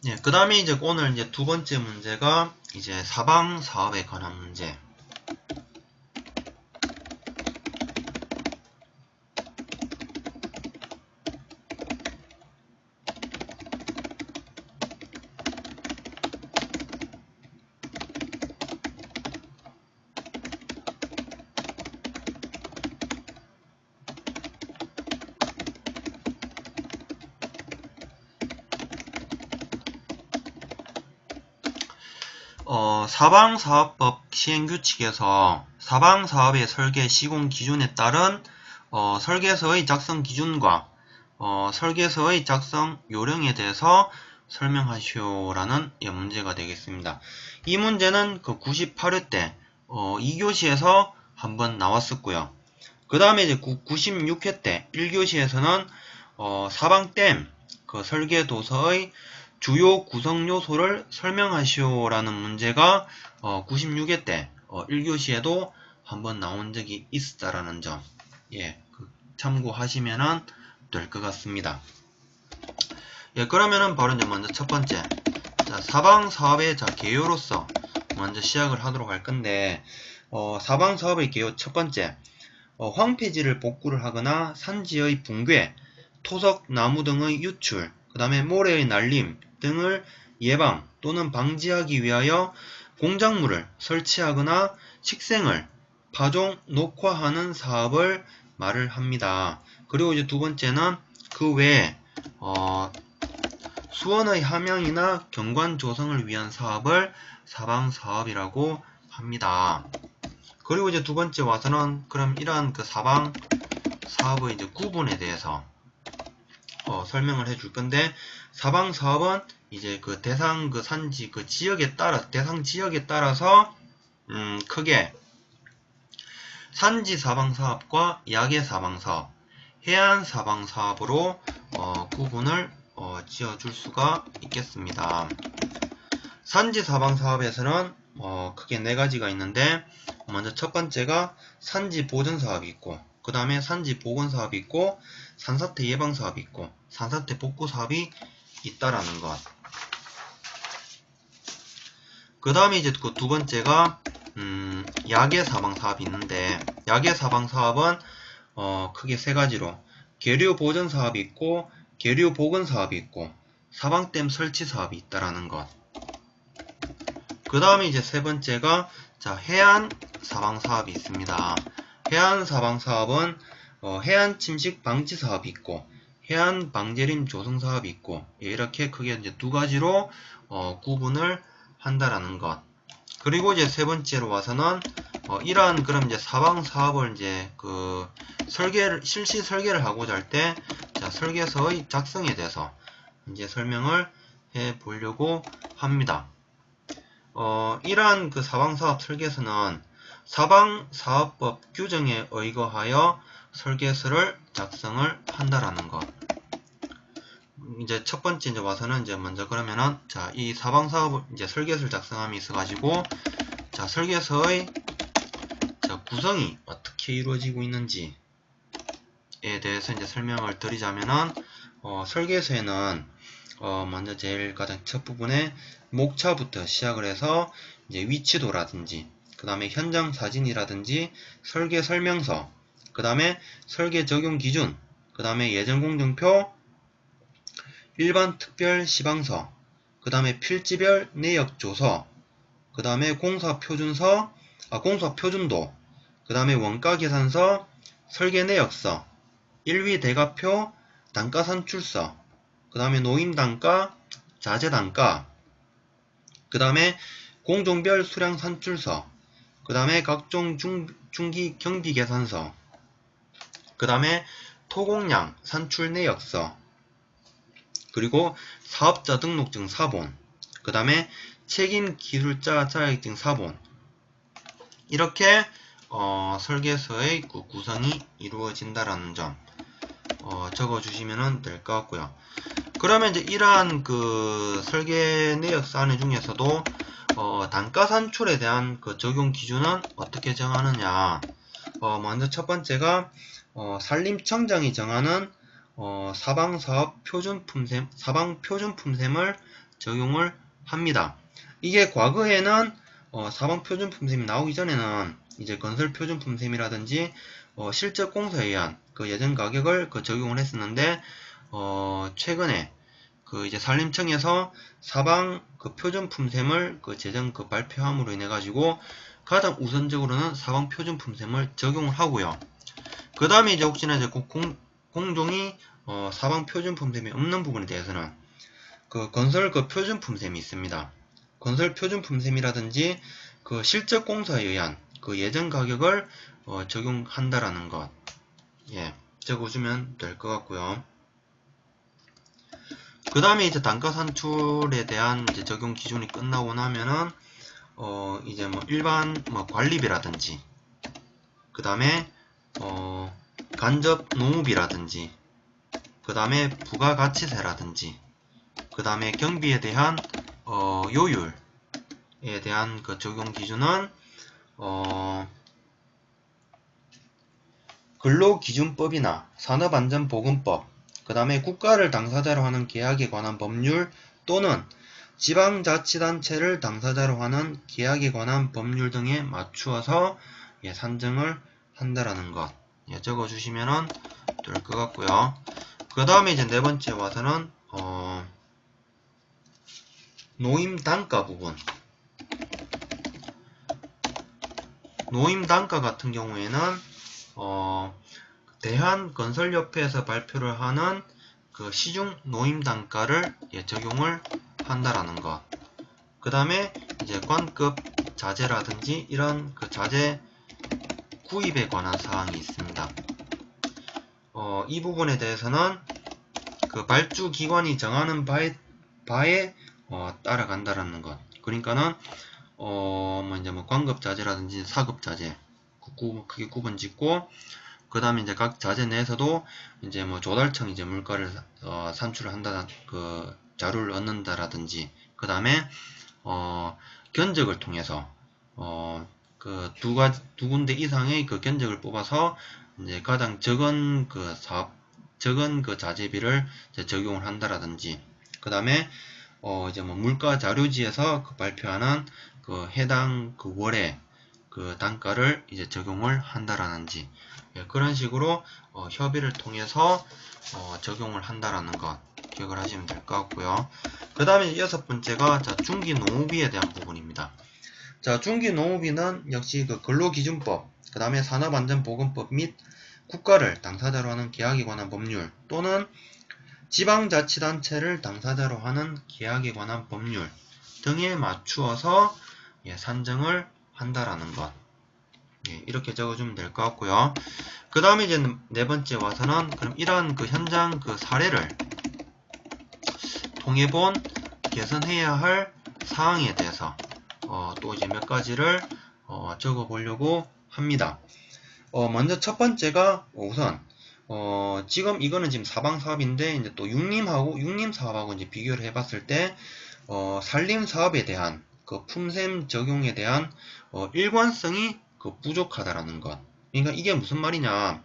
예, 그 다음에 이제 오늘 이제 두 번째 문제가 이제 사방 사업에 관한 문제. 사방사업법 시행규칙에서 사방사업의 설계 시공 기준에 따른 설계서의 작성 기준과 설계서의 작성 요령에 대해서 설명하시오라는 문제가 되겠습니다. 이 문제는 그 98회 때 2교시에서 한번 나왔었고요. 그 다음에 이제 96회 때 1교시에서는 사방댐 그 설계도서의 주요 구성 요소를 설명하시오라는 문제가 96회 때 1교시에도 한번 나온 적이 있었다라는 점, 예, 참고하시면 될 것 같습니다. 예, 그러면은 바로 이제 먼저 첫 번째, 자, 사방사업의 개요로서 먼저 시작을 하도록 할 건데, 사방사업의 개요 첫 번째, 황폐지를 복구를 하거나 산지의 붕괴, 토석, 나무 등의 유출, 그 다음에 모래의 날림 등을 예방 또는 방지하기 위하여 공작물을 설치하거나 식생을 파종, 녹화하는 사업을 말을 합니다. 그리고 이제 두 번째는 그 외에 수원의 함양이나 경관 조성을 위한 사업을 사방사업이라고 합니다. 그리고 이제 두 번째 와서는 그럼 이러한 그 사방 사업의 이제 구분에 대해서 설명을 해줄 건데, 사방 사업은 이제 그 대상 그 산지 그 지역에 따라 대상 지역에 따라서 크게 산지 사방 사업과 야계 사방 사업, 해안 사방 사업으로 구분을 지어줄 수가 있겠습니다. 산지 사방 사업에서는 크게 네 가지가 있는데, 먼저 첫 번째가 산지 보전 사업이 있고, 그 다음에 산지 보건 사업이 있고, 산사태 예방 사업이 있고, 산사태 복구 사업이 있다라는 것. 그 다음에 이제 그 두 번째가 야계 사방 사업이 있는데, 야계 사방 사업은 크게 세 가지로 계류 보전 사업이 있고, 계류 보건 사업이 있고, 사방댐 설치 사업이 있다라는 것. 그 다음에 이제 세 번째가 해안 사방 사업이 있습니다. 해안 사방 사업은 해안 침식 방지 사업이 있고, 해안 방제림 조성 사업이 있고, 이렇게 크게 이제 두 가지로 구분을 한다라는 것. 그리고 이제 세 번째로 와서는 이러한 그럼 이제 사방 사업을 이제 그 실시 설계를 하고자 할 때 설계서의 작성에 대해서 이제 설명을 해 보려고 합니다. 이러한 그 사방사업 설계서는 사방사업법 규정에 의거하여 설계서를 작성을 한다라는 것. 이제 첫 번째 이제 와서는 이제 먼저 그러면은 이 사방사업 이제 설계서를 작성함이 있어가지고 설계서의 구성이 어떻게 이루어지고 있는지에 대해서 이제 설명을 드리자면은 설계서에는 먼저 제일 가장 첫 부분에 목차부터 시작을 해서 이제 위치도라든지, 그 다음에 현장 사진이라든지, 설계 설명서, 그 다음에 설계 적용 기준, 그 다음에 예전공정표, 일반 특별 시방서, 그 다음에 필지별 내역 조서, 그 다음에 공사 표준도, 그 다음에 원가 계산서, 설계 내역서, 1위 대가표, 단가 산출서, 그 다음에 노임단가, 자재단가, 그 다음에 공종별 수량 산출서, 그 다음에 각종 중기 경비계산서, 그 다음에 토공량 산출 내역서, 그리고 사업자 등록증 사본, 그 다음에 책임 기술자 자격증 사본, 이렇게 설계서의 구성이 이루어진다라는 점 적어주시면 될 것 같고요. 그러면 이제 이러한 그 설계 내역 사항 중에서도 단가 산출에 대한 그 적용 기준은 어떻게 정하느냐. 먼저 첫 번째가 산림청장이 정하는 사방 표준 품셈을 적용을 합니다. 이게 과거에는 사방표준품셈이 나오기 전에는 이제 건설표준품셈이라든지 실적 공사에 의한 그 예전 가격을 적용을 했었는데 최근에 이제 산림청에서 사방 표준품셈을 재정 발표함으로 인해 가지고 가장 우선적으로는 사방 표준품셈을 적용을 하고요. 그 다음에 이제 혹시나 이제 공종이 사방 표준품셈이 없는 부분에 대해서는 건설 표준품셈이 있습니다. 건설 표준품셈이라든지 실적 공사에 의한 예전 가격을 적용한다라는 것, 적어주면 될 것 같고요. 그 다음에 이제 단가 산출에 대한 이제 적용 기준이 끝나고 나면은 이제 일반 관리비라든지, 그 다음에 간접 농업이라든지, 그 다음에 부가가치세라든지, 그 다음에 경비에 대한 요율에 대한 적용 기준은 근로기준법이나 산업안전보건법, 그 다음에 국가를 당사자로 하는 계약에 관한 법률 또는 지방자치단체를 당사자로 하는 계약에 관한 법률 등에 맞추어서 산정을 한다라는 것 적어주시면 될 것 같고요. 그 다음에 이제 네 번째 와서는 노임단가 부분. 노임단가 같은 경우에는 대한건설협회에서 발표를 하는 시중 노임단가를 적용을 한다라는 것. 그 다음에 이제 관급 자재라든지 이런 자재 구입에 관한 사항이 있습니다. 이 부분에 대해서는 발주기관이 정하는 바에 따라간다라는 것. 그러니까는 이제 관급 자재라든지 사급 자재 크게 구분 짓고, 그 다음에 이제 각 자재 내에서도 이제 조달청 이제 물가를 산출을 한다, 자료를 얻는다라든지, 그 다음에 견적을 통해서 두 군데 이상의 견적을 뽑아서 이제 가장 적은 적은 자재비를 이제 적용을 한다라든지, 그 다음에 이제 물가 자료지에서 발표하는 해당 월의 단가를 이제 적용을 한다라는지, 그런 식으로 협의를 통해서 적용을 한다라는 것 기억을 하시면 될 것 같고요. 그 다음에 여섯 번째가 중기농업비에 대한 부분입니다. 중기농업비는 역시 근로기준법, 그 다음에 산업안전보건법 및 국가를 당사자로 하는 계약에 관한 법률 또는 지방자치단체를 당사자로 하는 계약에 관한 법률 등에 맞추어서 산정을 한다라는 것. 이렇게 적어주면 될 것 같고요. 그 다음에 이제 네 번째 와서는 그럼 이러한 현장 사례를 통해본 개선해야 할 사항에 대해서 또 이제 몇 가지를 적어 보려고 합니다. 먼저 첫 번째가 우선 지금 이거는 지금 사방사업인데 이제 또 육림사업하고 이제 비교를 해봤을 때 산림사업에 대한 품셈 적용에 대한 일관성이 부족하다라는 것. 그러니까 이게 무슨 말이냐?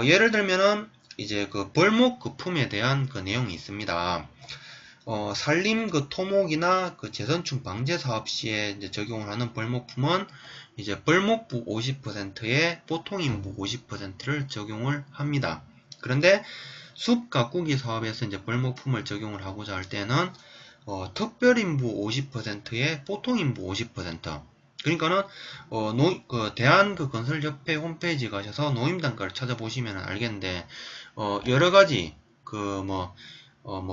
예를 들면은 이제 벌목 품에 대한 내용이 있습니다. 산림 토목이나 재선충 방제 사업 시에 이제 적용을 하는 벌목품은 이제 벌목부 50%에 보통인부 50%를 적용을 합니다. 그런데 숲 가꾸기 사업에서 이제 벌목품을 적용을 하고자 할 때는 특별인부 50%에 보통인부 50%. 그러니까는 대한건설협회 홈페이지 가셔서 노임단가를 찾아보시면 알겠는데 여러 가지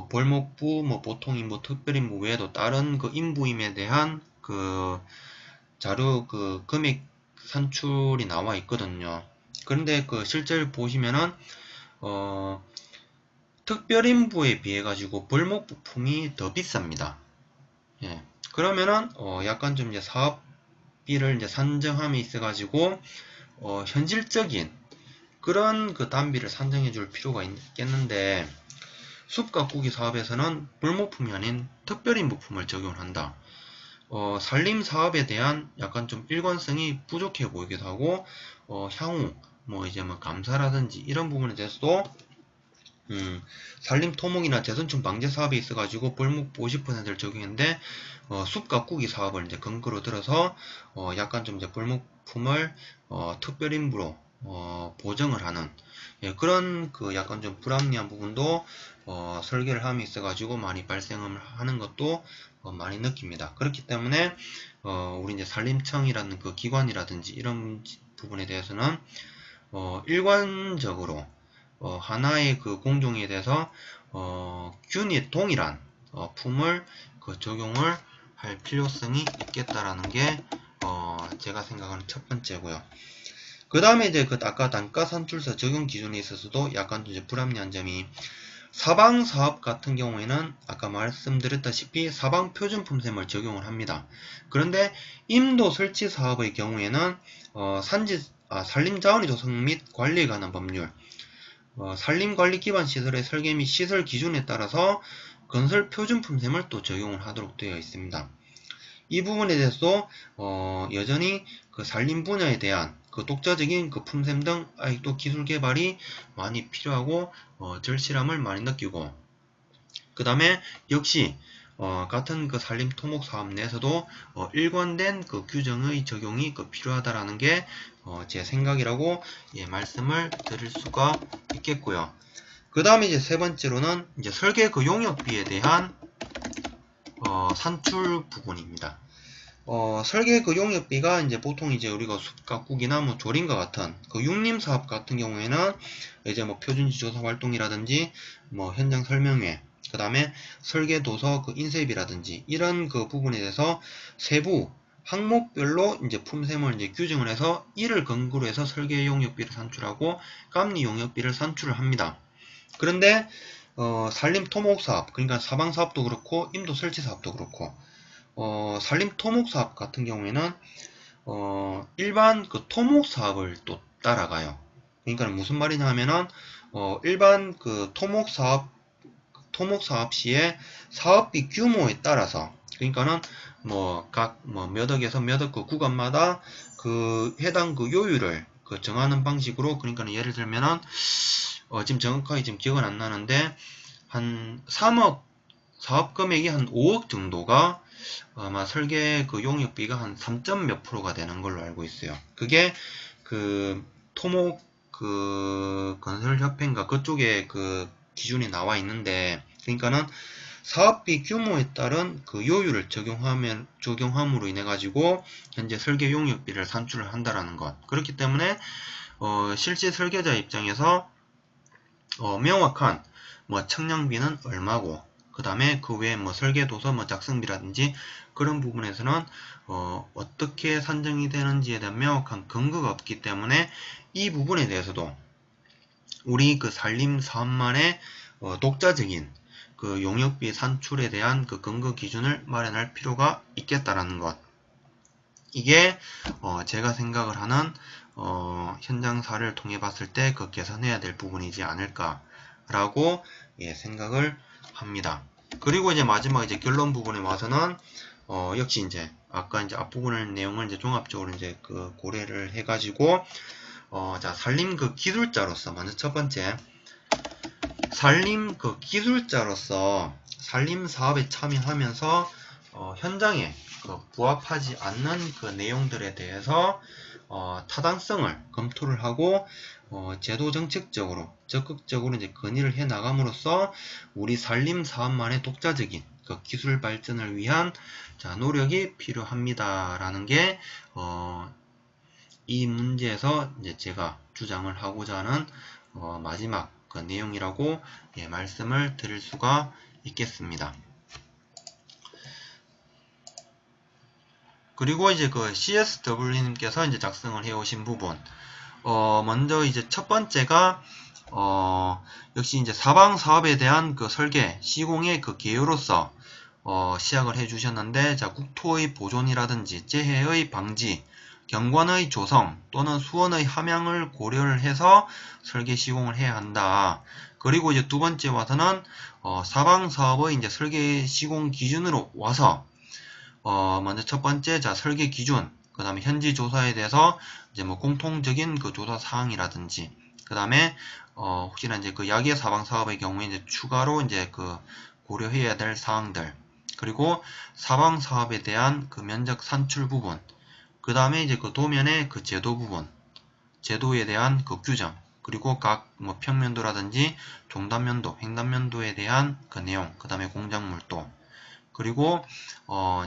벌목부, 보통인부, 특별인부 외에도 다른 인부임에 대한 자료 금액 산출이 나와 있거든요. 그런데 실제로 보시면은 특별인부에 비해 가지고 벌목 부품이 더 비쌉니다. 그러면은 약간 좀 이제 사업비를 이제 산정함에 있어 가지고 현실적인 그런 단비를 산정해 줄 필요가 있겠는데, 숲 가꾸기 사업에서는 벌목품이 아닌 특별인 부품을 적용을 한다. 산림 사업에 대한 약간 좀 일관성이 부족해 보이기도 하고, 향후 이제 감사라든지 이런 부분에 대해서도 산림 토목이나 재선충 방제 사업에 있어가지고 벌목 50%를 적용했는데, 숲 가꾸기 사업을 이제 근거로 들어서, 약간 좀 이제 벌목품을, 특별임무로, 보정을 하는, 예, 그런 그 약간 좀 불합리한 부분도, 설계를 함에 있어가지고 많이 발생을 하는 것도, 많이 느낍니다. 그렇기 때문에, 우리 이제 산림청이라는 그 기관이라든지 이런 부분에 대해서는, 일관적으로, 하나의 그 공종에 대해서 동일한 품을 그 적용을 할 필요성이 있겠다라는 게 제가 생각하는 첫 번째고요. 그 다음에 이제 그 아까 단가 산출서 적용 기준에 있어서도 약간 이제 불합리한 점이, 사방 사업 같은 경우에는 아까 말씀드렸다시피 사방 표준 품셈을 적용을 합니다. 그런데 임도 설치 사업의 경우에는 산림자원의 조성 및 관리에 관한 법률, 산림관리 기반 시설의 설계 및 시설 기준에 따라서 건설 표준 품셈을 또 적용을 하도록 되어 있습니다. 이 부분에 대해서도 여전히 그 산림 분야에 대한 그 독자적인 그 품셈 등 아직도 기술 개발이 많이 필요하고 절실함을 많이 느끼고, 그 다음에 역시 같은 그 산림 토목 사업 내에서도 일관된 그 규정의 적용이 그 필요하다라는 게 제 생각이라고 예, 말씀을 드릴 수가 있겠고요. 그 다음에 이제 세 번째로는 이제 설계 그 용역비에 대한 산출 부분입니다. 설계 그 용역비가 이제 보통 이제 우리가 숲 가꾸기나 뭐 조림과 같은 그 육림 사업 같은 경우에는 이제 뭐 표준지 조사 활동이라든지 뭐 현장 설명회, 그 다음에 설계 도서 그 인쇄비라든지 이런 그 부분에 대해서 세부 항목별로 이제 품셈을 이제 규정을 해서 이를 근거로 해서 설계 용역비를 산출하고 감리 용역비를 산출을 합니다. 그런데 산림 토목 사업, 그러니까 사방 사업도 그렇고 임도 설치 사업도 그렇고 산림 토목 사업 같은 경우에는 일반 그 토목 사업을 또 따라가요. 그러니까 무슨 말이냐 하면은 일반 그 토목 사업 시에 사업비 규모에 따라서, 그러니까는 뭐 각 뭐 몇 억에서 몇 억 그 구간마다 그 해당 그 요율을 그 정하는 방식으로, 그러니까 예를 들면은 지금 정확하게 지금 기억은 안 나는데 한 3억 사업 금액이 한 5억 정도가 아마 설계 그 용역비가 한 3점 몇 프로가 되는 걸로 알고 있어요. 그게 그 토목 그 건설협회인가 그쪽에 그 기준이 나와 있는데, 그러니까는 사업비 규모에 따른 그 요율을 적용함으로 인해 가지고 현재 설계 용역비를 산출을 한다라는 것. 그렇기 때문에 실제 설계자 입장에서 명확한 뭐 측량비는 얼마고, 그 다음에 그 외에 뭐 설계도서 뭐 작성비라든지 그런 부분에서는 어떻게 산정이 되는지에 대한 명확한 근거가 없기 때문에 이 부분에 대해서도 우리 그 산림 사업만의 독자적인 그 용역비 산출에 대한 그 근거 기준을 마련할 필요가 있겠다라는 것. 이게 제가 생각을 하는 현장 사례를 통해 봤을 때 그 개선해야 될 부분이지 않을까라고 예, 생각을 합니다. 그리고 이제 마지막 이제 결론 부분에 와서는 역시 이제 아까 이제 앞부분의 내용을 이제 종합적으로 이제 그 고려를 해가지고 자, 산림 그 기술자로서 먼저 첫 번째, 산림 그 기술자로서 산림 사업에 참여하면서 현장에 그 부합하지 않는 그 내용들에 대해서 타당성을 검토를 하고 제도 정책적으로 적극적으로 이제 건의를 해 나감으로써 우리 산림 사업만의 독자적인 그 기술 발전을 위한 자, 노력이 필요합니다라는 게 이 문제에서 이제 제가 주장을 하고자 하는 마지막 그 내용이라고 예, 말씀을 드릴 수가 있겠습니다. 그리고 이제 그 CSW님께서 이제 작성을 해오신 부분, 먼저 이제 첫 번째가 역시 이제 사방 사업에 대한 그 설계 시공의 그 개요로서 시작을 해주셨는데, 자, 국토의 보존이라든지 재해의 방지, 경관의 조성 또는 수원의 함양을 고려를 해서 설계 시공을 해야 한다. 그리고 이제 두 번째 와서는 사방 사업의 이제 설계 시공 기준으로 와서 먼저 첫 번째 자 설계 기준, 그 다음에 현지 조사에 대해서 이제 뭐 공통적인 그 조사 사항이라든지, 그 다음에 혹시나 이제 그 야기의 사방 사업의 경우에 이제 추가로 이제 그 고려해야 될 사항들, 그리고 사방 사업에 대한 그 면적 산출 부분, 그 다음에 이제 그 도면의 그 제도 부분, 제도에 대한 그 규정, 그리고 각 뭐 평면도라든지 종단면도, 횡단면도에 대한 그 내용, 그 다음에 공작물도, 그리고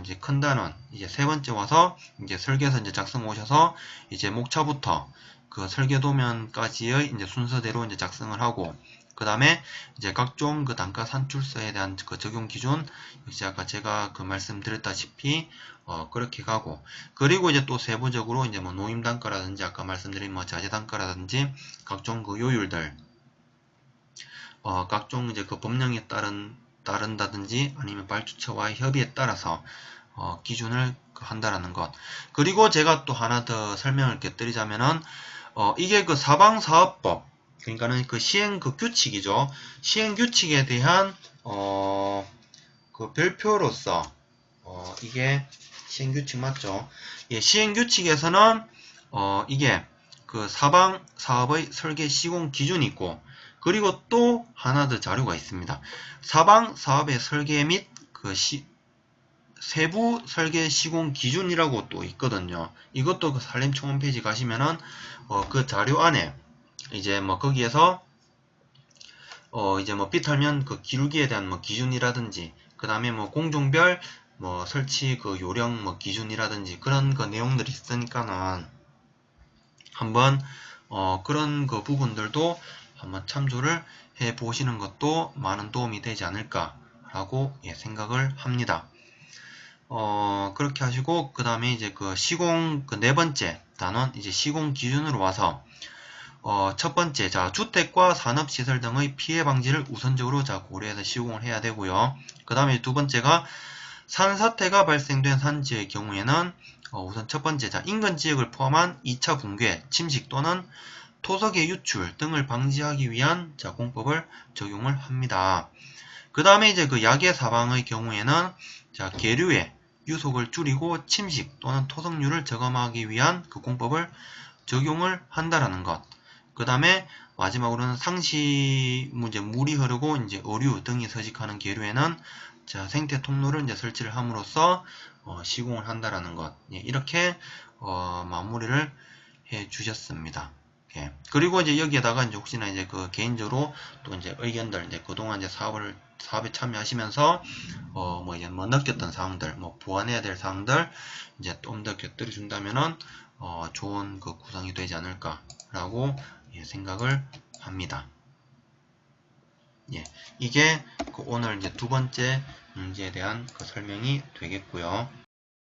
이제 큰 단원, 이제 세 번째 와서 이제 설계서 이제 작성 오셔서 이제 목차부터 그 설계도면까지의 이제 순서대로 이제 작성을 하고, 그 다음에 이제 각종 그 단가 산출서에 대한 그 적용 기준, 역시 아까 제가 그 말씀드렸다시피 그렇게 가고, 그리고 이제 또 세부적으로 이제 뭐 노임 단가라든지 아까 말씀드린 뭐 자재 단가라든지 각종 그 요율들, 각종 이제 그 법령에 따른다든지 아니면 발주처와의 협의에 따라서 기준을 한다라는 것. 그리고 제가 또 하나 더 설명을 이렇게 드리자면은 이게 그 사방사업법, 그러니까는 그 시행 그 규칙이죠. 시행 규칙에 대한 그 별표로서 이게 시행 규칙 맞죠? 예, 시행 규칙에서는 이게 그 사방사업의 설계 시공 기준이 있고, 그리고 또 하나 더 자료가 있습니다. 사방사업의 설계 및 그 세부 설계 시공 기준이라고 또 있거든요. 이것도 그 산림청 홈페이지 가시면은 그 자료 안에 이제 뭐 거기에서 이제 뭐 비탈면 그 기울기에 대한 뭐 기준이라든지, 그 다음에 뭐 공종별 뭐 설치 그 요령 뭐 기준이라든지 그런 그 내용들이 있으니까는 한번 그런 그 부분들도 한번 참조를 해 보시는 것도 많은 도움이 되지 않을까라고 생각을 합니다. 그렇게 하시고, 그 다음에 이제 그 시공 그 네 번째 단원 이제 시공 기준으로 와서 첫 번째, 자, 주택과 산업시설 등의 피해 방지를 우선적으로 자 고려해서 시공을 해야 되고요. 그 다음에 두 번째가 산사태가 발생된 산지의 경우에는 우선 첫 번째, 자, 인근 지역을 포함한 2차 붕괴, 침식 또는 토석의 유출 등을 방지하기 위한 자 공법을 적용을 합니다. 그 다음에 이제 그 야계 사방의 경우에는 자 계류의 유속을 줄이고 침식 또는 토석률을 저감하기 위한 그 공법을 적용을 한다라는 것. 그 다음에 마지막으로는 상시 이제 물이 흐르고 이제 어류 등이 서식하는 계류에는 자 생태 통로를 이제 설치를 함으로써 시공을 한다라는 것. 예, 이렇게 마무리를 해 주셨습니다. 예. 그리고 이제 여기에다가 이제 혹시나 이제 그 개인적으로 또 이제 의견들 이제 그동안 이제 사업에 참여하시면서 뭐 이제 뭐 느꼈던 사항들, 뭐 보완해야 될 사항들 이제 좀 더 곁들여 준다면은 좋은 그 구성이 되지 않을까라고 생각을 합니다. 예. 이게 그 오늘 이제 두 번째 문제에 대한 그 설명이 되겠고요.